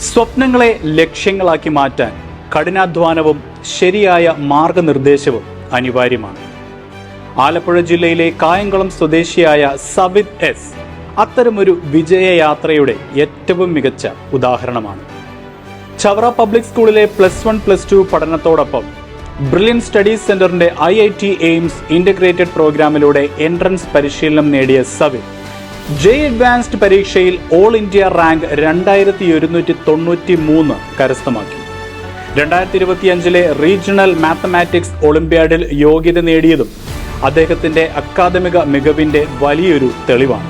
സ്വപ്നങ്ങളെ ലക്ഷ്യങ്ങളാക്കി മാറ്റാൻ കഠിനാധ്വാനവും ശരിയായ മാർഗനിർദ്ദേശവും അനിവാര്യമാണ്. ആലപ്പുഴ ജില്ലയിലെ കായംകുളം സ്വദേശിയായ സവിത് എസ് അത്തരമൊരു വിജയയാത്രയുടെ ഏറ്റവും മികച്ച ഉദാഹരണമാണ്. ചവറ പബ്ലിക് സ്കൂളിലെ +1+2 പഠനത്തോടൊപ്പം ബ്രില്യൻ സ്റ്റഡീസ് സെന്ററിന്റെ IIT എയിംസ് ഇന്റഗ്രേറ്റഡ് പ്രോഗ്രാമിലൂടെ എൻട്രൻസ് പരിശീലനം നേടിയ സവിത് അഡ്വാൻസ്ഡ് പരീക്ഷയിൽ ഓൾ ഇന്ത്യ റാങ്ക് 2193 കരസ്ഥമാക്കി. 2025 റീജിയണൽ മാത്തമാറ്റിക്സ് ഒളിമ്പ്യാഡിൽ യോഗ്യത നേടിയതും അദ്ദേഹത്തിന്റെ അക്കാദമിക മികവിന്റെ വലിയൊരു തെളിവാണ്.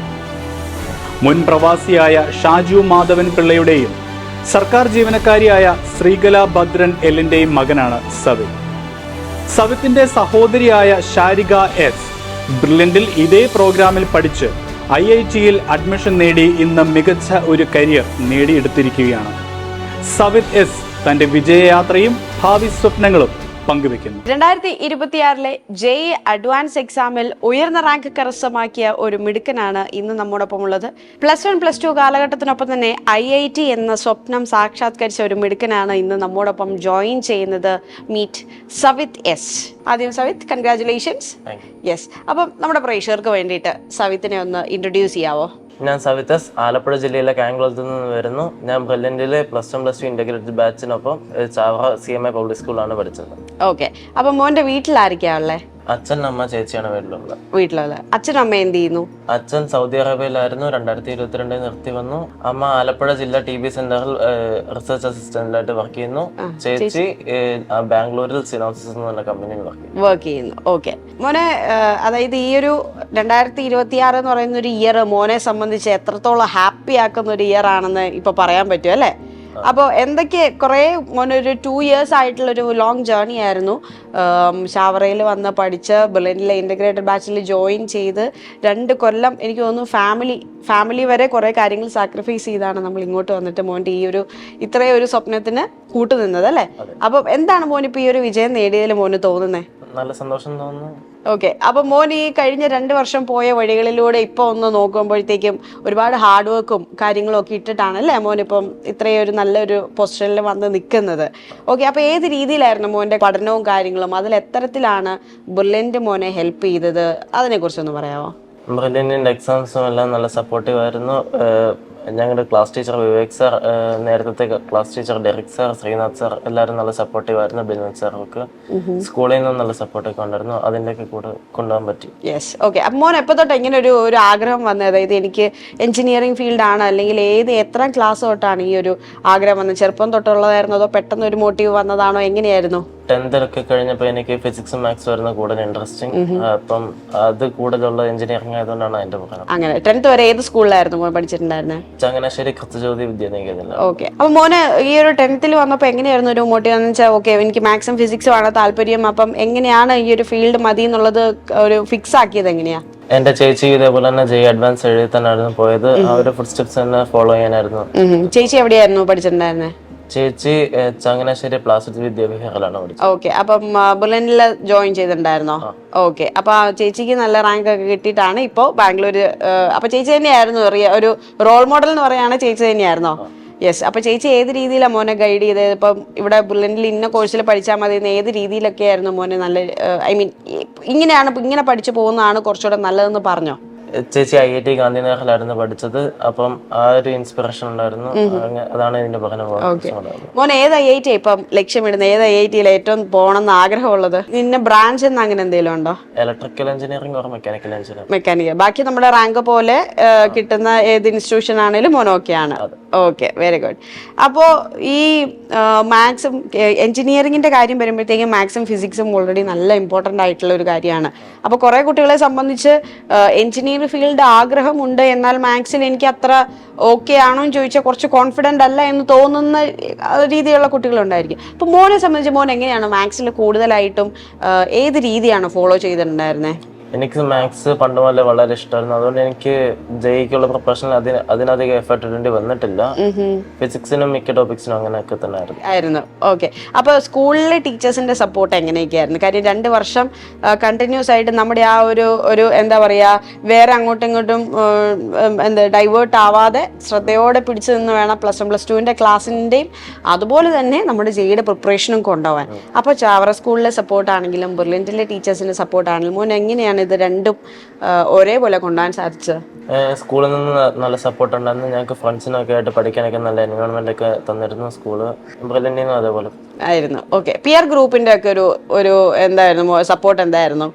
മുൻ പ്രവാസിയായ ഷാജു മാധവൻ പിള്ളയുടെയും സർക്കാർ ജീവനക്കാരിയായ ശ്രീകല ഭദ്രൻ എല്ലിന്റെയും മകനാണ് സവിത്. സവിത്തിന്റെ സഹോദരിയായ ഷാരിക എസ് ബ്രില്യന്റിൽ ഇതേ പ്രോഗ്രാമിൽ പഠിച്ച് IITയിൽ അഡ്മിഷൻ നേടി ഇന്ന് മികച്ച ഒരു കരിയർ നേടിയെടുത്തിരിക്കുകയാണ്. സവിത് എസ് തന്റെ വിജയയാത്രയും ഭാവി സ്വപ്നങ്ങളും പങ്കുവെക്കുന്നു. 2026 JEE അഡ്വാൻസ് എക്സാമിൽ ഉയർന്ന റാങ്ക് കരസ്ഥമാക്കിയ ഒരു മിടുക്കനാണ് ഇന്ന് നമ്മോടൊപ്പം ഉള്ളത്. +1+2 കാലഘട്ടത്തിനൊപ്പം തന്നെ IIT എന്ന സ്വപ്നം സാക്ഷാത്കരിച്ച ഒരു മിടുക്കനാണ് ഇന്ന് നമ്മോടൊപ്പം ജോയിൻ ചെയ്യുന്നത്. Meet Savith S. ആദ്യം സവിത്, കൺഗ്രാറ്റുലേഷൻസ്. യെസ്, അപ്പം നമ്മുടെ പ്രേക്ഷകർക്ക് വേണ്ടിയിട്ട് സവിത്തിനെ ഒന്ന് ഇൻട്രൊഡ്യൂസ് ചെയ്യാവോ? ഞാൻ സവിത് എസ്, ആലപ്പുഴ ജില്ലയിലെ കായംകുളത്ത് നിന്ന് വരുന്നു. ഞാൻ ബ്രില്യന്റിലെ +1+2 ഇന്റഗ്രേറ്റഡ് ബാച്ചിനൊപ്പം ചാവറ CMI പബ്ലിക് സ്കൂളാണ് പഠിച്ചത്. ഓക്കെ, അപ്പം മോന്റെ വീട്ടിൽ ആരൊക്കെയാ ഉള്ളത്? അച്ഛൻ, അമ്മ, ചേച്ചിയാണ് വീട്ടിലുള്ളത്. അച്ഛനും അമ്മ എന്ത് ചെയ്യുന്നു? അച്ഛൻ സൗദി അറേബ്യയിലായിരുന്നു, 2022 നിർത്തി വന്നു. അമ്മ ആലപ്പുഴ ജില്ലാ TB സെന്ററിൽ റിസർച്ച് അസിസ്റ്റന്റായിട്ട് വർക്ക് ചെയ്യുന്നു. ചേച്ചി ബാംഗ്ലൂരിൽ സിനോസിസ് എന്ന് പറഞ്ഞ കമ്പനിയിൽ വർക്ക് ചെയ്യുന്നു. ഓക്കെ മോനെ, അതായത് ഈ ഒരു 2026 എന്ന് പറയുന്ന ഒരു ഇയർ മോനെ സംബന്ധിച്ച് എത്രത്തോളം ഹാപ്പി ആക്കുന്ന ഒരു ഇയർ ആണെന്ന് ഇപ്പൊ പറയാൻ പറ്റും അല്ലേ? അപ്പോൾ എന്തൊക്കെ കുറേ മോനൊരു 2 years ആയിട്ടുള്ളൊരു ലോങ് ജേർണി ആയിരുന്നു. ചാവറയിൽ വന്ന് പഠിച്ച് ബ്രില്യന്റിലെ ഇന്റഗ്രേറ്റഡ് ബാച്ചിൽ ജോയിൻ ചെയ്ത് 2 കൊല്ലം എനിക്ക് തോന്നുന്നു ഫാമിലി വരെ കുറേ കാര്യങ്ങൾ സാക്രിഫൈസ് ചെയ്താണ് നമ്മൾ ഇങ്ങോട്ട് വന്നിട്ട് മോൻ്റെ ഈ ഒരു ഇത്രയും ഒരു സ്വപ്നത്തിന് കൂട്ടുനിന്നത് അല്ലേ? അപ്പം എന്താണ് മോനിപ്പോൾ ഈ ഒരു വിജയം നേടിയതിൽ മോന് തോന്നുന്നത്? നല്ല സന്തോഷം തോന്നുന്നു. ഓക്കെ, അപ്പൊ മോൻ ഈ കഴിഞ്ഞ 2 വർഷം പോയ വഴികളിലൂടെ ഇപ്പൊ ഒന്ന് നോക്കുമ്പോഴത്തേക്കും ഒരുപാട് ഹാർഡ് വർക്കും കാര്യങ്ങളും ഒക്കെ ഇട്ടിട്ടാണല്ലേ മോനിപ്പം ഇത്രയും ഒരു നല്ലൊരു പൊസിഷനിൽ വന്ന് നിൽക്കുന്നത്. ഓക്കെ, അപ്പൊ ഏത് രീതിയിലായിരുന്നു മോന്റെ പഠനവും കാര്യങ്ങളും, അതിൽ എത്തരത്തിലാണ് ബ്രില്യന്റ് മോനെ ഹെൽപ്പ് ചെയ്തത്, അതിനെ കുറിച്ചൊന്ന് പറയാമോ? ബ്രില്യന്റിന്റെ എക്സാംസും എല്ലാം നല്ല സപ്പോർട്ടീവ് ആയിരുന്നു. ഞങ്ങളുടെ ക്ലാസ് ടീച്ചർ വിവേക് സാർ, നേരത്തെ class teacher Derek sir, Srinath sir എല്ലാവരും നല്ല സപ്പോർട്ടീവ് ആയിരുന്നു. ബിൽവൻ സാർക്ക് സ്കൂളിൽ നിന്നും നല്ല സപ്പോർട്ടൊക്കെ ഉണ്ടായിരുന്നു. അതിൻ്റെയൊക്കെ കൂടെ കൊണ്ടുപോകാൻ പറ്റി. Yes, okay. അപ്പം മോൻ എപ്പോൾ തൊട്ട് ഇങ്ങനെ ഒരു ആഗ്രഹം വന്നത്? അതായത് എനിക്ക് എഞ്ചിനീയറിംഗ് ഫീൽഡാണ് അല്ലെങ്കിൽ എത്ര ക്ലാസ് തൊട്ടാണ് ഈ ഒരു ആഗ്രഹം വന്നത്? ചെറുപ്പം തൊട്ടുള്ളതായിരുന്നോ അതോ പെട്ടെന്ന് ഒരു മോട്ടീവ് വന്നതാണോ, എങ്ങനെയായിരുന്നു? 10th ഒക്കെ കഴിഞ്ഞപ്പോൾ എനിക്ക് ഫിസിക്സും മാത്സും ആയിരുന്നു കൂടുതൽ ഇൻട്രസ്റ്റിംഗ്. അപ്പം അത് കൂടുതലുള്ള എഞ്ചിനീയറിംഗ് ആയതുകൊണ്ടാണ് അതിന്റെ പഠനം. അങ്ങനെ 10th വരെ ഏത് സ്കൂളിലായിരുന്നു മോൻ പഠിച്ചിട്ടുണ്ടായിരുന്നത്? ചങ്ങനാശ്ശേരി കൃത്യജ്യോതി വിദ്യാനികേതനിൽ. ഓക്കെ, അപ്പൊ മോന് ഈ ഒരു 10th വന്നപ്പോൾ എങ്ങനെയായിരുന്നു ഒരു മോട്ടീവ് എന്ന് വെച്ചാൽ ഓക്കെ എനിക്ക് മാത്സും ഫിസിക്സും ആണ് താല്പര്യം, അപ്പം എങ്ങനെയാണ് ഈ ഒരു ഫീൽഡ് മതി എന്നുള്ളത് ഒരു ഫിക്സ് ആക്കിയത് എങ്ങനെയാ? എന്റെ ചേച്ചി ഇതേപോലെ തന്നെ JEE അഡ്വാൻസ് എഴുതി തന്നെയായിരുന്നു പോയത്. ആ ഒരു ഫുഡ് സ്റ്റെപ്സ് തന്നെ ഫോളോ ചെയ്യാനായിരുന്നു. ചേച്ചി എവിടെയായിരുന്നു പഠിച്ചിട്ടുണ്ടായിരുന്നത്? ചേച്ചി ചങ്ങനാശ്ശേരി പ്ലാസിഡ് വിദ്യാവിഹാറിലാണ് പഠിച്ചത്. ഓക്കെ, അപ്പം ബ്രില്യന്റിൽ ജോയിൻ ചെയ്തിട്ടുണ്ടായിരുന്നോ? ഓക്കെ, അപ്പൊ ചേച്ചിക്ക് നല്ല റാങ്ക് ഒക്കെ കിട്ടിയിട്ടാണ് ഇപ്പോ ബാംഗ്ലൂര്. അപ്പൊ ചേച്ചി തന്നെയായിരുന്നു ഒരു റോൾ മോഡൽ എന്ന് പറയുകയാണ്, ചേച്ചി തന്നെയായിരുന്നോ? യെസ്, അപ്പൊ ചേച്ചി ഏത് രീതിയിലാണ് മോനെ ഗൈഡ് ചെയ്തത്? ഇപ്പം ഇവിടെ ബ്രില്യന്റിൽ ഇന്ന കോഴ്സിൽ പഠിച്ചാൽ മതി എന്ന് ഏത് രീതിയിലൊക്കെ ആയിരുന്നു മോനെ നല്ല ഇങ്ങനെ പഠിച്ചു പോകുന്നതാണ് കുറച്ചുകൂടെ നല്ലതെന്ന് പറഞ്ഞോ? ചേച്ചി IIT ഗാന്ധിനഗറിലായിരുന്നു പഠിച്ചത്. അപ്പം ആ ഒരു ഇൻസ്പിറേഷൻ ഉണ്ടായിരുന്നു. അതാണ് ഇതിന്റെ പഠനം. മോൻ ഏത് IIT ഇപ്പം ലക്ഷ്യമിടുന്നത്? ഏത് IITയിൽ ഏറ്റവും പോകണമെന്ന് ആഗ്രഹമുള്ളത്? നിന്നെ ബ്രാഞ്ച് എന്ന് അങ്ങനെ എന്തെങ്കിലും ഉണ്ടോ? Electrical engineering or mechanical engineering. Mechanical. ബാക്കി നമ്മുടെ റാങ്ക് പോലെ കിട്ടുന്ന ഏത് ഇൻസ്റ്റിറ്റ്യൂഷൻ ആണെങ്കിലും മോൻ ഓക്കെയാണ്. Okay, very good. അപ്പോൾ ഈ മാത്സും എഞ്ചിനീയറിംഗിന്റെ കാര്യം വരുമ്പോഴത്തേക്കും മാത്സും ഫിസിക്സും ഓൾറെഡി നല്ല ഇമ്പോർട്ടൻ്റ് ആയിട്ടുള്ള ഒരു കാര്യമാണ്. അപ്പോൾ കുറേ കുട്ടികളെ സംബന്ധിച്ച് എഞ്ചിനീയറിംഗ് ഫീൽഡ് ആഗ്രഹമുണ്ട്, എന്നാൽ മാത്സിൽ എനിക്ക് അത്ര ഓക്കെ ആണോ എന്ന് ചോദിച്ചാൽ കുറച്ച് കോൺഫിഡൻ്റ് അല്ല എന്ന് തോന്നുന്ന രീതിയിലുള്ള കുട്ടികളുണ്ടായിരിക്കും. അപ്പോൾ മോനെ സംബന്ധിച്ച് മോൻ എങ്ങനെയാണ് മാത്സിൽ കൂടുതലായിട്ടും ഏത് രീതിയാണ് ഫോളോ ചെയ്തിട്ടുണ്ടായിരുന്നത്? എനിക്ക് മാത്സ് പണ്ട് മുതലേ വളരെ ഇഷ്ടമായിരുന്നു. അതുകൊണ്ട് എനിക്ക് ജെയ്ക്കുള്ള പ്രിപ്പറേഷൻ അതിനധികം എഫേർട്ട് ഇടേണ്ടി വന്നിട്ടില്ല. ഫിസിക്സിനും മിക്ക ടോപ്പിക്സിനും അങ്ങനെയൊക്കെ തന്നെ ആയിരുന്നു. ഓക്കെ. അപ്പോൾ സ്കൂളിലെ ടീച്ചേഴ്സിന്റെ സപ്പോർട്ട് എങ്ങനെയൊക്കെയായിരുന്നു? കാര്യം 2 വർഷം കണ്ടിന്യൂസ് ആയിട്ട് നമ്മുടെ ആ ഒരു എന്താ പറയുക, വേറെ അങ്ങോട്ടും ഇങ്ങോട്ടും ഡൈവേർട്ട് ആവാതെ ശ്രദ്ധയോടെ പിടിച്ചു നിന്ന് വേണം പ്ലസ് 1 പ്ലസ് 2 ക്ലാസ്സിൻ്റെയും അതുപോലെ തന്നെ നമ്മുടെ ജെയുടെ പ്രിപ്പറേഷനും കൊണ്ടുപോകാൻ. അപ്പോൾ ചാവറ സ്കൂളിലെ സപ്പോർട്ടാണെങ്കിലും ബ്രില്യൻറ്റിലെ ടീച്ചേഴ്സിന്റെ സപ്പോർട്ടാണെങ്കിലും മോൻ എങ്ങനെയാണ് ഇത് രണ്ടും ഒരേപോലെ കൊണ്ടുപോകാൻ സാധിച്ചത്? സ്കൂളിൽ നിന്ന് നല്ല സപ്പോർട്ട് ഉണ്ടായിരുന്നു. ഞങ്ങൾക്ക് ഫ്രണ്ട്സിനൊക്കെ ആയിട്ട് പഠിക്കാനൊക്കെ നല്ല എൻവയോൺമെന്റ് ഒക്കെ തന്നിരുന്നു സ്കൂള്. ബ്രില്യന്റിനും അതേപോലെ ആയിരുന്നു. ഓക്കെ. പിയർ ഗ്രൂപ്പിന്റെ ഒക്കെ ഒരു എന്തായിരുന്നു സപ്പോർട്ട്? എന്തായിരുന്നു?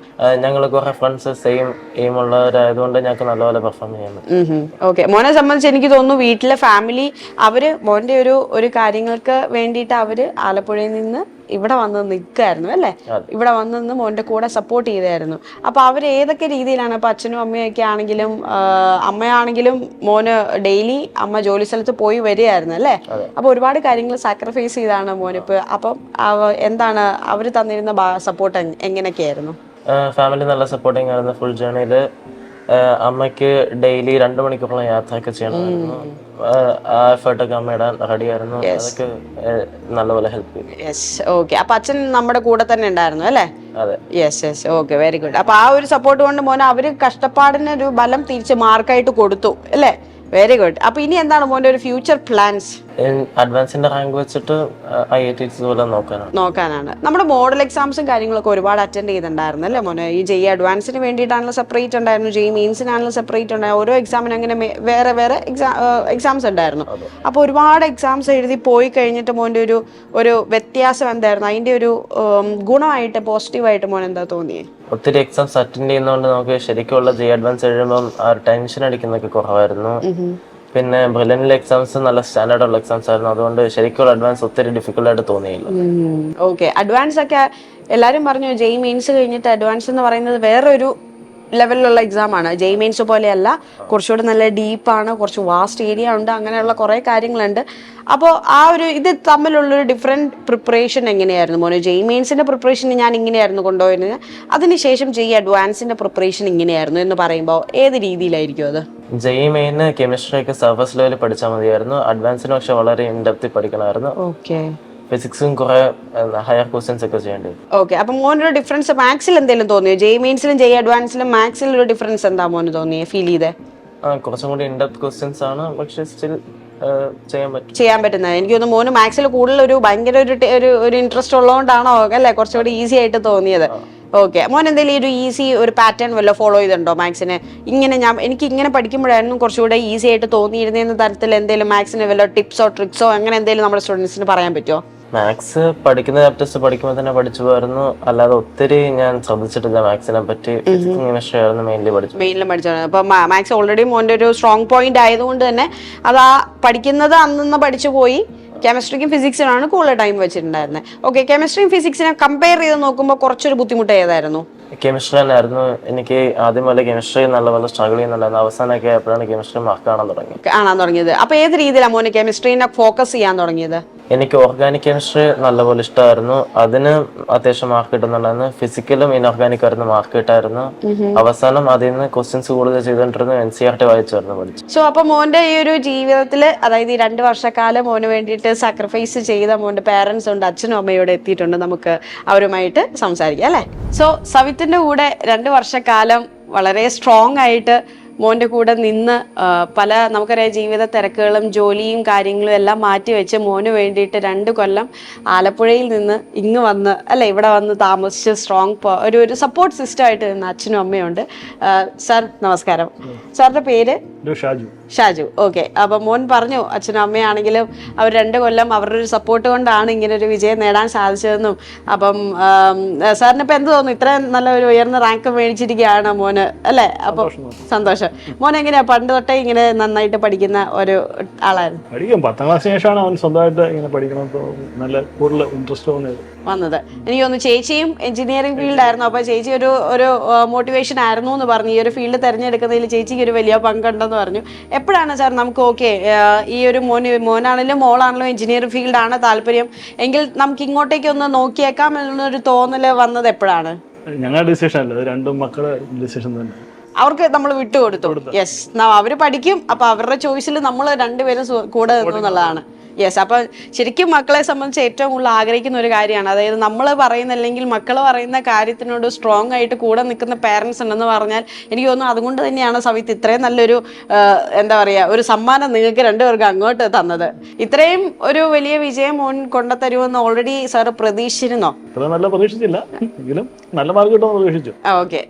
ഞങ്ങൾ കുറെ ഫ്രണ്ട്സ് സെയിം എയിം ഉള്ളവരായതുകൊണ്ട് ഞങ്ങൾക്ക് നല്ലപോലെ പെർഫോം ചെയ്യാൻ. ഓക്കെ. മോനെ സംബന്ധിച്ച് എനിക്ക് തോന്നുന്നു വീട്ടിലെ ഫാമിലി അവര് മോന്റെ ഒരു കാര്യങ്ങൾക്ക് വേണ്ടിയിട്ട് അവര് ആലപ്പുഴയിൽ നിന്ന് ഇവിടെ വന്ന് നിൽക്കായിരുന്നു അല്ലേ? ഇവിടെ വന്ന് നിന്ന് മോന്റെ കൂടെ സപ്പോർട്ട് ചെയ്തായിരുന്നു. അപ്പൊ അവര് ഏതൊക്കെ രീതിയിലാണ്? ഇപ്പൊ അച്ഛനും അമ്മയൊക്കെ ആണെങ്കിലും അമ്മയാണെങ്കിലും മോന് ഡെയിലി അമ്മ ജോലി സ്ഥലത്ത് പോയി വരികയായിരുന്നു അല്ലേ? അപ്പൊ ഒരുപാട് കാര്യങ്ങൾ സാക്രിഫൈസ് ചെയ്താണ് മോനിപ്പ്. അപ്പം എന്താണ് അവര് തന്നിരുന്ന സപ്പോർട്ട് എങ്ങനെയൊക്കെയായിരുന്നു? ഫാമിലി നല്ല സപ്പോർട്ടിങ് ആയിരുന്നു ഫുൾ ജേർണിയില്. അമ്മയ്ക്ക് ഡെയിലി 2 മണിക്കൂറോളം യാത്രയൊക്കെ ചെയ്യണമായിരുന്നു. ആ എഫേർട്ടൊക്കെ അമ്മ ഇടാൻ റെഡി ആയിരുന്നു. അതൊക്കെ നല്ലപോലെ ഹെൽപ്പ് ചെയ്തു. യെസ്. ഓക്കെ. അപ്പൊ അച്ഛൻ നമ്മുടെ കൂടെ തന്നെ ഉണ്ടായിരുന്നു അല്ലേ? അതെ. യെസ്. ഓക്കെ. Very good. അപ്പൊ ആ ഒരു സപ്പോർട്ട് കൊണ്ട് മോനെ അവര് കഷ്ടപ്പാടിന് ഒരു ബലം തിരിച്ച് മാർക്കായിട്ട് കൊടുത്തു അല്ലേ? Very good. അപ്പൊ ഇനി എന്താണ് മോന്റെ ഒരു ഫ്യൂച്ചർ പ്ലാൻസ്? അഡ്വാൻസിന്റെ റാങ്ക് വെച്ചിട്ട് IITs പോലെ നോക്കാനാണ്. നമ്മുടെ മോഡൽ എക്സാംസും കാര്യങ്ങളൊക്കെ ഒരുപാട് അറ്റൻഡ് ചെയ്തിട്ടുണ്ടായിരുന്നു അല്ലേ മോനെ? ഈ ജെയ് അഡ്വാൻസിന് വേണ്ടിയിട്ടാണല്ലോ സെപ്പറേറ്റ് ഉണ്ടായിരുന്നു, ജെയ് മെയിൻസിനാണല്ലോ സെപ്പറേറ്റ് ഉണ്ടായിരുന്നു. ഓരോ എക്സാമിന് അങ്ങനെ വേറെ എക്സാംസ് ഉണ്ടായിരുന്നു. അപ്പോൾ ഒരുപാട് എക്സാംസ് എഴുതി പോയി കഴിഞ്ഞിട്ട് മോൻ്റെ ഒരു വ്യത്യാസം എന്തായിരുന്നു? അതിന്റെ ഒരു ഗുണമായിട്ട് പോസിറ്റീവായിട്ട് മോൻ എന്താ തോന്നിയത്? ഒത്തിരി എക്സാംസ് അറ്റൻഡ് ചെയ്യുന്നതുകൊണ്ട് നമുക്ക് ശരിക്കുള്ള ജെയ് അഡ്വാൻസ് എഴുതുമ്പോൾ ആ ടെൻഷൻ അടിക്കുന്നൊക്കെ കുറവായിരുന്നു. പിന്നെ ബ്രില്യന്റിലെ എക്സാംസ് നല്ല സ്റ്റാൻഡേർഡ് ഉള്ള എക്സാംസ് ആയിരുന്നു. അതുകൊണ്ട് ശരിക്കും അഡ്വാൻസ് ഒത്തിരി ഡിഫിക്കൽട്ട് ആയിട്ട് തോന്നിയില്ല. ഓക്കെ. അഡ്വാൻസ് ഒക്കെ എല്ലാവരും പറഞ്ഞു ജെയ് മെയിൻസ് കഴിഞ്ഞിട്ട് അഡ്വാൻസ് എന്ന് പറയുന്നത് വേറൊരു ലെവലിലുള്ള എക്സാം ആണ്. ജെയ് മെയിൻസ് പോലെയല്ല, കുറച്ചുകൂടെ നല്ല ഡീപ്പാണ്, കുറച്ച് വാസ്റ്റ് ഏരിയ ഉണ്ട്, അങ്ങനെയുള്ള കുറേ കാര്യങ്ങളുണ്ട്. അപ്പോൾ ആ ഇത് തമ്മിലുള്ളൊരു ഡിഫറെൻറ്റ് പ്രിപ്പറേഷൻ എങ്ങനെയായിരുന്നു മോനെ? ജെയ് മെയിൻസിൻ്റെ പ്രിപ്പറേഷൻ ഞാൻ ഇങ്ങനെയായിരുന്നു കൊണ്ടുപോയിരുന്നത്, അതിനുശേഷം ജെയ് അഡ്വാൻസിൻ്റെ പ്രിപ്പറേഷൻ ഇങ്ങനെയായിരുന്നു എന്ന് പറയുമ്പോൾ ഏത് രീതിയിലായിരിക്കും അത്? ജെയ് മെയിന് കെമിസ്ട്രി ഒക്കെ സർഫസ് ലെവലിൽ പഠിച്ചാൽ മതിയായിരുന്നു. അഡ്വാൻസിന് പക്ഷെ വളരെ ഇൻഡെപ്തി പഠിക്കണമായിരുന്നു. ഓക്കെ. ഫിസിക്സും കുറെ ഹയർ ക്വസ്റ്റ്യൻസ് ഒക്കെ ചെയ്യേണ്ടി വരും. ഓക്കെ. അപ്പൊ മോനൊരു ഡിഫറൻസ് മാത്സിൽ എന്തെങ്കിലും തോന്നിയോ? ജെയ് മെയിൻസിലും ജെയ് അഡ്വാൻസിലും മാത്സിൽ ഒരു ഡിഫറൻസ് എന്താ മോന് തോന്നിയേ, ഫീൽ ചെയ്തേ? കുറച്ചും കൂടി ഇൻഡെപ്ത് ക്വസ്റ്റ്യൻസ് ആണ്, പക്ഷെ സ്റ്റിൽ ചെയ്യാൻ പറ്റുന്നത്. എനിക്ക് തോന്നുന്നു മോന് മാത്സിൽ കൂടുതൽ ഭയങ്കര ഒരു ഇൻട്രസ്റ്റ് ഉള്ളതുകൊണ്ടാണോ അല്ലേ കുറച്ചുകൂടി ഈസി ആയിട്ട് തോന്നിയത്? ഓക്കെ. മോൻ എന്തെങ്കിലും ഒരു ഈസി ഒരു പാറ്റേൺ വല്ല ഫോളോ ചെയ്തിട്ടുണ്ടോ മാത്സിന്? ഇങ്ങനെ എനിക്ക് ഇങ്ങനെ പഠിക്കുമ്പോഴായിരുന്നു കുറച്ചുകൂടെ ഈസി ആയിട്ട് തോന്നിയിരുന്ന തരത്തിൽ എന്തെങ്കിലും മാത്സിന് വല്ല ടിപ്സോ ട്രിക്സോ അങ്ങനെ എന്തെങ്കിലും നമ്മുടെ സ്റ്റുഡൻസിന് പറയാൻ പറ്റുമോ? മാത്സ് പഠിക്കുന്ന ചാപ്റ്റേഴ്സ് പഠിക്കുമ്പോൾ തന്നെ പഠിച്ചു പോയിരുന്നു. അല്ലാതെ ഒത്തിരി ഞാൻ ശ്രദ്ധിച്ചിട്ടില്ല മാത്സിനെ പറ്റി. കെമിസ്ട്രി ആയിരുന്നു മെയിൻലും പഠിച്ചത്. അപ്പൊ മാത്സ് ഓൾറെഡി മോന്റെ ഒരു സ്ട്രോങ് പോയിന്റ് ആയതുകൊണ്ട് തന്നെ അത് ആ പഠിക്കുന്നത് അന്ന് പഠിച്ചു പോയി. കെമിസ്ട്രിക്കും ഫിസിക്സിനാണ് കൂടുതൽ ടൈം വെച്ചിട്ടുണ്ടായിരുന്നത്. ഓക്കെ. കെമിസ്ട്രിയും ഫിസിക്സിനെ കമ്പയർ ചെയ്ത് നോക്കുമ്പോൾ കുറച്ചൊരു ബുദ്ധിമുട്ട് ഏതായിരുന്നു? കെമിസ്ട്രി തന്നെയായിരുന്നു. എനിക്ക് ആദ്യം പോലെ കെമിസ്ട്രി നല്ലപോലെ സ്ട്രഗിൾ ചെയ്യുന്നുണ്ടായിരുന്നു. അവസാനമൊക്കെ ആയപ്പോഴാണ് കെമിസ്ട്രി മാർക്ക് കാണാൻ തുടങ്ങിയത്. അപ്പൊ ഏത് രീതിയിലാണ് മോനെ കെമിസ്ട്രീനെ ഫോക്കസ് ചെയ്യാൻ തുടങ്ങിയത്? എനിക്ക് ഓർഗാനിക് കെമിസ്ട്രി നല്ലപോലെ ഇഷ്ടമായിരുന്നു. അതിന് അത്യാവശ്യം മാർക്ക് കിട്ടുന്നുണ്ടായിരുന്നു. ഫിസിക്കലും ഇൻഓർഗാനിക് ആയിരുന്നു മാർക്ക് കിട്ടായിരുന്നു. അവസാനം അതിൽ നിന്ന് ക്വസ്റ്റ്യൻസ് കൂടുതൽ ചെയ്തോണ്ടിരുന്നു. NCERT വായിച്ചായിരുന്നു പഠിച്ചു. സോ അപ്പൊ മോന്റെ ഈ ഒരു ജീവിതത്തില്, അതായത് ഈ 2 വർഷക്കാലം മോന് വേണ്ടിയിട്ട് സാക്രിഫൈസ് ചെയ്ത മോന്റെ പേരൻസ് ഉണ്ട്, അച്ഛനും അമ്മയോടെ എത്തിയിട്ടുണ്ട്. നമുക്ക് അവരുമായിട്ട് സംസാരിക്കാം അല്ലേ? സോ സവിത്തിന്റെ കൂടെ 2 വർഷക്കാലം വളരെ സ്ട്രോങ് ആയിട്ട് മോൻ്റെ കൂടെ നിന്ന് നമുക്കറിയാം ജീവിത തിരക്കുകളും ജോലിയും കാര്യങ്ങളും എല്ലാം മാറ്റിവെച്ച് മോന് വേണ്ടിയിട്ട് 2 കൊല്ലം ആലപ്പുഴയിൽ നിന്ന് ഇങ്ങ് വന്ന് അല്ലേ ഇവിടെ വന്ന് താമസിച്ച് സ്ട്രോങ് ഒരു സപ്പോർട്ട് സിസ്റ്റം ആയിട്ട് നിന്ന് അച്ഛനും അമ്മയുണ്ട്. സാർ നമസ്കാരം. സാറിൻ്റെ പേര്? ഷാജു. ഓക്കെ. അപ്പം മോൻ പറഞ്ഞു അച്ഛനും അമ്മയാണെങ്കിലും അവർ 2 കൊല്ലം അവരുടെ ഒരു സപ്പോർട്ട് കൊണ്ടാണ് ഇങ്ങനെ ഒരു വിജയം നേടാൻ സാധിച്ചതെന്നും. അപ്പം സാറിന് ഇപ്പം എന്ത് തോന്നുന്നു? ഇത്രയും നല്ല ഒരു ഉയർന്ന റാങ്ക് മേടിച്ചിരിക്കുകയാണ് മോന് അല്ലേ? അപ്പം സന്തോഷം. മോൻ എങ്ങനെയാ പണ്ട് തൊട്ടേ ഇങ്ങനെ നന്നായിട്ട് പഠിക്കുന്ന ഒരു ആളായിരുന്നു? പഠിക്കും. 10ാം ക്ലാസ്സിന് ശേഷമാണ് അവൻ സ്വന്തമായിട്ട് ഇങ്ങനെ പഠിക്കണം നല്ല കൂടുതൽ ഇൻട്രസ്റ്റ് വന്നത്. എനിക്ക് തോന്നുന്നു ചേച്ചിയും എഞ്ചിനീയറിംഗ് ഫീൽഡായിരുന്നു. അപ്പോൾ ചേച്ചി ഒരു മോട്ടിവേഷൻ ആയിരുന്നു എന്ന് പറഞ്ഞു. ഈ ഒരു ഫീൽഡ് തിരഞ്ഞെടുക്കുന്നതിൽ ചേച്ചിക്ക് ഒരു വലിയ പങ്കുണ്ടെന്ന് പറഞ്ഞു. എപ്പോഴാണ് സാർ നമുക്ക് ഓക്കെ ഈ ഒരു മോനാണെങ്കിലും മോളാണെങ്കിലും എഞ്ചിനീയറിംഗ് ഫീൽഡാണ് താല്പര്യം എങ്കിൽ നമുക്ക് ഇങ്ങോട്ടേക്ക് ഒന്ന് നോക്കിയേക്കാം എന്നൊരു തോന്നൽ വന്നത് എപ്പോഴാണ്? ഞങ്ങളുടെ ഡിസിഷൻ അല്ല, അത് രണ്ടും മക്കളുടെ ഡിസിഷൻ തന്നെ. അവർക്ക് നമ്മൾ വിട്ടുകൊടുത്തു. യെസ്, അവര് പഠിക്കും, അപ്പൊ അവരുടെ ചോയ്സിൽ നമ്മൾ രണ്ടുപേരും കൂടെ നിന്നു എന്നുള്ളതാണ്. യെസ്, അപ്പൊ ശരിക്കും മക്കളെ സംബന്ധിച്ച് ഏറ്റവും കൂടുതൽ ആഗ്രഹിക്കുന്ന ഒരു കാര്യമാണ്, അതായത് നമ്മൾ പറയുന്ന അല്ലെങ്കിൽ മക്കൾ പറയുന്ന കാര്യത്തിനോട് സ്ട്രോങ് ആയിട്ട് കൂടെ നിൽക്കുന്ന പേരൻസ് ഉണ്ടെന്ന് പറഞ്ഞാൽ എനിക്ക് തോന്നുന്നു അതുകൊണ്ട് തന്നെയാണ് സവിത്ത് ഇത്രയും നല്ലൊരു എന്താ പറയുക ഒരു സമ്മാനം നിങ്ങൾക്ക് രണ്ടുപേർക്കും അങ്ങോട്ട് തന്നത്. ഇത്രയും ഒരു വലിയ വിജയം മോൻ കൊണ്ടുതരുമെന്ന് ഓൾറെഡി സാർ പ്രതീക്ഷിച്ചിരുന്നോ? അത്ര നല്ല പ്രതീക്ഷിച്ചില്ല, എങ്കിലും നല്ല മാർക്ക് കിട്ടുമെന്ന് പ്രതീക്ഷിച്ചു. ഓക്കെ,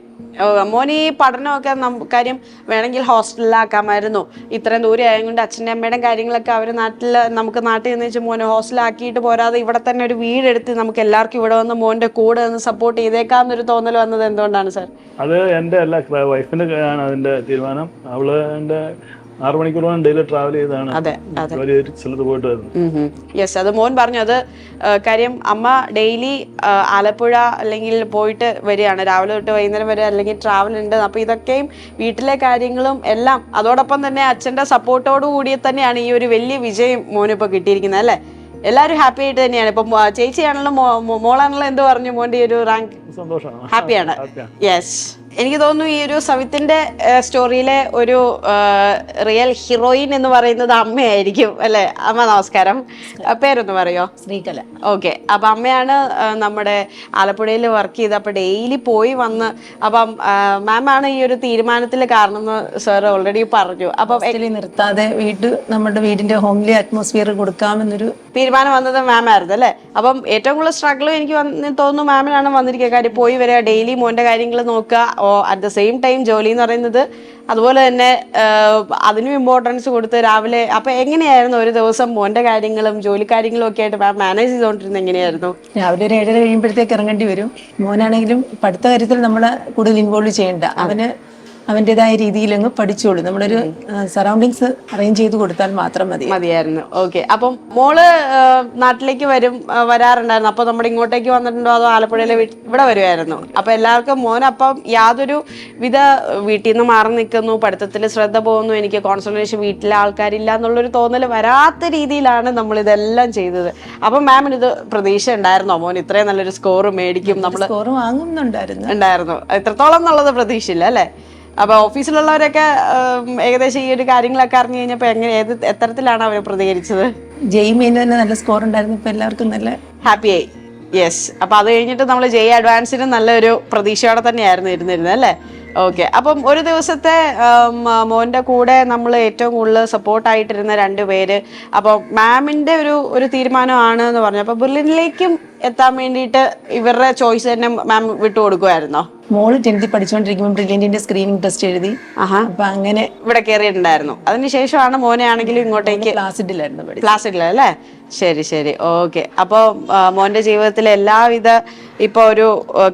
മോൻ ഈ പഠനമൊക്കെ കാര്യം വേണമെങ്കിൽ ഹോസ്റ്റലിലാക്കാമായിരുന്നു. ഇത്രയും ദൂരെ ആയതുകൊണ്ട് അച്ഛൻ്റെ അമ്മയുടെ കാര്യങ്ങളൊക്കെ അവർ നമുക്ക് നാട്ടിൽ നിന്ന് വെച്ചാൽ മോനെ ഹോസ്റ്റലാക്കിയിട്ട് പോരാതെ ഇവിടെ തന്നെ ഒരു വീടെടുത്ത് നമുക്ക് എല്ലാവർക്കും ഇവിടെ വന്ന് മോൻ്റെ കൂടെ നിന്ന് സപ്പോർട്ട് ചെയ്തേക്കാന്നൊരു തോന്നൽ വന്നത് എന്തുകൊണ്ടാണ് സാർ? അത് എൻ്റെ അല്ല, വൈഫിൻ്റെ ആണ് അതിൻ്റെ തീരുമാനം. അവള് എൻ്റെ 6 മണിക്കൂറോളം ഡെയിലി ട്രാവൽ ചെയ്താണ് സ്ഥലത്ത് പോയിട്ട് വരുന്നത്. യെസ്, അത് മോൻ പറഞ്ഞു. അത് കാര്യം അമ്മ ഡെയിലി ആലപ്പുഴ അല്ലെങ്കിൽ പോയിട്ട് വരികയാണ്, രാവിലെ തൊട്ട് വൈകുന്നേരം വരെ അല്ലെങ്കിൽ ട്രാവൽ ഉണ്ട്. അപ്പൊ ഇതൊക്കെയും വീട്ടിലെ കാര്യങ്ങളും എല്ലാം അതോടൊപ്പം തന്നെ അച്ഛൻ്റെ സപ്പോർട്ടോടു കൂടി തന്നെയാണ് ഈ ഒരു വലിയ വിജയം മോനിപ്പോൾ കിട്ടിയിരിക്കുന്നത് അല്ലേ? എല്ലാവരും ഹാപ്പി ആയിട്ട് തന്നെയാണ്. ഇപ്പൊ ചേച്ചിയാണല്ലോ മോളാണല്ലോ എന്ത് പറഞ്ഞു മോന്റെ ഈ ഒരു റാങ്ക്? സന്തോഷമാണ്, ഹാപ്പിയാണ്. യെസ്, എനിക്ക് തോന്നുന്നു ഈ ഒരു സവിത്തിന്റെ സ്റ്റോറിയിലെ ഒരു റിയൽ ഹീറോയിൻ എന്ന് പറയുന്നത് അമ്മയായിരിക്കും അല്ലെ? അമ്മ നമസ്കാരം, പേരൊന്ന് പറയോ? ശ്രീകല. ഓക്കെ, അപ്പൊ അമ്മയാണ് നമ്മുടെ ആലപ്പുഴയിൽ വർക്ക് ചെയ്ത്, അപ്പൊ ഡെയിലി പോയി വന്ന്, അപ്പം മാമാണ് ഈ ഒരു തീരുമാനത്തിൽ കാരണം എന്ന് സാർ ഓൾറെഡി പറഞ്ഞു. അപ്പൊ നിർത്താതെ നമ്മുടെ വീടിന്റെ ഹോംലി അറ്റ്മോസ്ഫിയർ കൊടുക്കാമെന്നൊരു തീരുമാനം വന്നത് മാം ആയിരുന്നു അല്ലേ? അപ്പം ഏറ്റവും കൂടുതൽ സ്ട്രഗിളും എനിക്ക് തോന്നുന്നു മാമിനാണ് വന്നിരിക്കുക. കാര്യം പോയി വരിക, ഡെയിലി മോന്റെ കാര്യങ്ങൾ നോക്കുക, അറ്റ് ദ സെയിം ടൈം ജോലി എന്ന് പറയുന്നത് അതുപോലെ തന്നെ അതിനും ഇമ്പോർട്ടൻസ് കൊടുത്ത് രാവിലെ. അപ്പൊ എങ്ങനെയായിരുന്നു ഒരു ദിവസം മോന്റെ കാര്യങ്ങളും ജോലി കാര്യങ്ങളും ഒക്കെ ആയിട്ട് മാം മാനേജ് ചെയ്തുകൊണ്ടിരുന്നത്? എങ്ങനെയായിരുന്നു? രാവിലെ ഒരു 7:30 കഴിയുമ്പോഴത്തേക്ക് ഇറങ്ങേണ്ടി വരും. മോനാണെങ്കിലും പഠിത്ത കാര്യത്തിൽ നമ്മളെ കൂടുതൽ ഇൻവോൾവ് ചെയ്യേണ്ട, അവൻ്റെതായ രീതിയിൽ അങ്ങ് പഠിച്ചോളൂ. നമ്മളൊരു സറൗണ്ടിങ്സ് അറേഞ്ച് ചെയ്ത് കൊടുത്താൽ മാത്രം മതിയായിരുന്നു. ഓക്കെ, അപ്പം മോള് നാട്ടിലേക്ക് വരാറുണ്ടായിരുന്നു. അപ്പൊ നമ്മുടെ ഇങ്ങോട്ടേക്ക് വന്നിട്ടുണ്ടോ അതോ ആലപ്പുഴയിലെ ഇവിടെ വരുമായിരുന്നു? അപ്പൊ എല്ലാവർക്കും മോനപ്പം യാതൊരു വിധ വീട്ടിൽ നിന്ന് മാറി നിൽക്കുന്നു, പഠിത്തത്തിൽ ശ്രദ്ധ പോകുന്നു, എനിക്ക് കോൺസെൻട്രേഷൻ, വീട്ടിലെ ആൾക്കാരില്ല എന്നുള്ളൊരു തോന്നൽ വരാത്ത രീതിയിലാണ് നമ്മൾ ഇതെല്ലാം ചെയ്തത്. അപ്പൊ മാമിന് ഇത് പ്രതീക്ഷ ഉണ്ടായിരുന്നോ മോൻ ഇത്രയും നല്ലൊരു സ്കോർ മേടിക്കും? നമ്മൾ സ്കോർ വാങ്ങുന്നുണ്ടായിരുന്നു, എത്രത്തോളം എന്നുള്ളത് പ്രതീക്ഷയില്ല അല്ലേ? അപ്പൊ ഓഫീസിലുള്ളവരൊക്കെ ഏകദേശം ഈ ഒരു കാര്യങ്ങളൊക്കെ അറിഞ്ഞു കഴിഞ്ഞപ്പോ എത്തരത്തിലാണ് അവർ പ്രതികരിച്ചത്? ജെയ്മീന് തന്നെ നല്ല സ്കോർ ഉണ്ടായിരുന്നു, ഇപ്പൊ എല്ലാവർക്കും നല്ല ഹാപ്പിയായി. യെസ്, അപ്പൊ അത് കഴിഞ്ഞിട്ട് നമ്മൾ അഡ്വാൻസിന് നല്ലൊരു പ്രതീക്ഷയോടെ തന്നെയായിരുന്നു ഇരുന്നിരുന്നത് അല്ലേ? ഓക്കെ, അപ്പം ഒരു ദിവസത്തെ മോന്റെ കൂടെ നമ്മൾ ഏറ്റവും കൂടുതൽ സപ്പോർട്ടായിട്ടിരുന്ന 2 പേര്, അപ്പം മാമിന്റെ ഒരു തീരുമാനമാണ് എന്ന് പറഞ്ഞു. അപ്പൊ ബെർലിനിലേക്കും എത്താൻ വേണ്ടിയിട്ട് ഇവരുടെ ചോയ്സ് തന്നെ മാം വിട്ടുകൊടുക്കുമായിരുന്നോ? മോള് 10th പഠിച്ചുകൊണ്ടിരിക്കുമ്പോൾ ബ്രില്യന്റിന്റെ സ്ക്രീനിങ് ടെസ്റ്റ് എഴുതി, അപ്പൊ അങ്ങനെ ഇവിടെ കയറിയിട്ടുണ്ടായിരുന്നു. അതിനുശേഷമാണ് മോനെ ആണെങ്കിലും ഇങ്ങോട്ടേക്ക് പ്ലാസിഡിലായിരുന്നു അല്ലേ? ശരി, ഓക്കെ. അപ്പോൾ മോന്റെ ജീവിതത്തിലെ എല്ലാവിധ ഇപ്പൊ ഒരു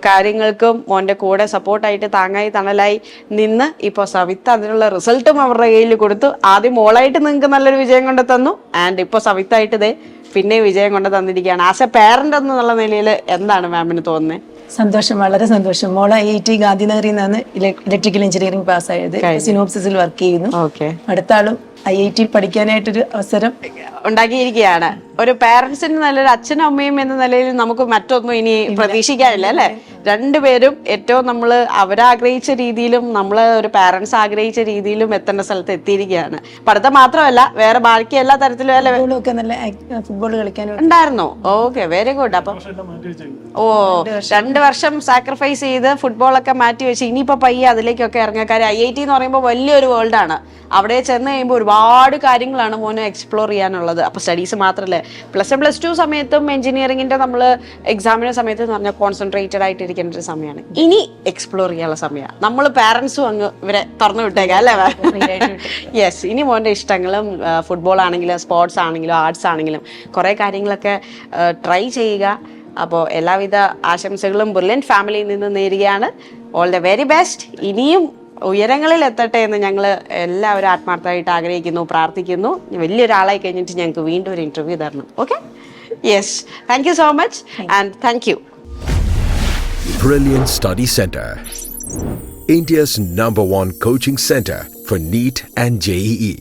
കാര്യങ്ങൾക്കും മോന്റെ കൂടെ സപ്പോർട്ടായിട്ട് താങ്ങായി തണലായി നിന്ന് ഇപ്പൊ സവിത്ത് അതിനുള്ള റിസൾട്ടും അവരുടെ കയ്യിൽ കൊടുത്തു. ആദ്യം മോളായിട്ട് നിങ്ങൾക്ക് നല്ലൊരു വിജയം കൊണ്ട് തന്നു, ആൻഡ് ഇപ്പൊ സവിത്തായിട്ട് പിന്നെ വിജയം കൊണ്ട് തന്നിരിക്കുകയാണ്. ആസ് എ പാരന്റ് എന്നുള്ള നിലയിൽ എന്താണ് മാമിന് തോന്നുന്നത്? സന്തോഷം, വളരെ സന്തോഷം. മോളെ IIT ഗാന്ധിനഗറിൽ നിന്നാണ് ഇലക്ട്രിക്കൽ എഞ്ചിനീയറിംഗ് പാസ്സായത്. സിനോപ്സിസിൽ വർക്ക് ചെയ്യുന്നു. അടുത്ത ആളും IIT പഠിക്കാനായിട്ടൊരു അവസരം ഉണ്ടാക്കിയിരിക്കുകയാണ്. ഒരു പാരന്റ്സിന് നല്ലൊരു അച്ഛനും അമ്മയും എന്ന നിലയിൽ നമുക്ക് മറ്റൊന്നും ഇനി പ്രതീക്ഷിക്കാനില്ല അല്ലെ? 2 പേരും ഏറ്റവും നമ്മൾ അവരാഗ്രഹിച്ച രീതിയിലും നമ്മള് ഒരു പാരന്റ്സ് ആഗ്രഹിച്ച രീതിയിലും എത്തേണ്ട സ്ഥലത്ത് എത്തിയിരിക്കുകയാണ്. പഠിത്തം മാത്രമല്ല വേറെ ബാക്കി എല്ലാ തരത്തിലും അല്ലെ? നല്ല ഫുട്ബോൾ കളിക്കാനും ഉണ്ടായിരുന്നു. Okay, very good. അപ്പം 2 വർഷം സാക്രിഫൈസ് ചെയ്ത് ഫുട്ബോളൊക്കെ മാറ്റി വെച്ച് ഇനിയിപ്പോ പയ്യെ അതിലേക്കൊക്കെ ഇറങ്ങുക. കാര്യം IIT എന്ന് പറയുമ്പോൾ വലിയൊരു വേൾഡാണ്. അവിടെ ചെന്ന് കഴിയുമ്പോൾ ഒരുപാട് കാര്യങ്ങളാണ് മോനെ എക്സ്പ്ലോർ ചെയ്യാനുള്ളത്. അപ്പൊ സ്റ്റഡീസ് മാത്രമല്ല, +1 +2 സമയത്തും എഞ്ചിനീയറിംഗിന്റെ നമ്മൾ എക്സാമിന്റെ സമയത്ത് എന്ന് പറഞ്ഞാൽ കോൺസെൻട്രേറ്റഡ് ആയിട്ടിരിക്കേണ്ട ഒരു സമയമാണ്. ഇനി എക്സ്പ്ലോർ ചെയ്യാനുള്ള സമയമാണ്. നമ്മൾ പാരന്റ്സും അങ്ങ് ഇവരെ തുറന്നു വിട്ടേക്കാം അല്ലേ? യെസ്, ഇനി മോന്റെ ഇഷ്ടങ്ങളും ഫുട്ബോൾ ആണെങ്കിലും സ്പോർട്സ് ആണെങ്കിലും ആർട്സ് ആണെങ്കിലും കുറെ കാര്യങ്ങളൊക്കെ ട്രൈ ചെയ്യുക. അപ്പോൾ എല്ലാവിധ ആശംസകളും ബ്രില്യൻറ്റ് ഫാമിലിയിൽ നിന്ന് നേരുകയാണ്. All the very best. ഇനിയും ഉയരങ്ങളിൽ എത്തട്ടെ എന്ന് ഞങ്ങൾ എല്ലാവരും ആത്മാർത്ഥമായിട്ട് ആഗ്രഹിക്കുന്നു, പ്രാർത്ഥിക്കുന്നു. വലിയൊരാളായി കഴിഞ്ഞിട്ട് ഞങ്ങൾക്ക് വീണ്ടും ഒരു ഇന്റർവ്യൂ തരണം. Okay, yes, thank you so much and thank you. Brilliant Study Center, India's #1 coaching center for NEET and JEE.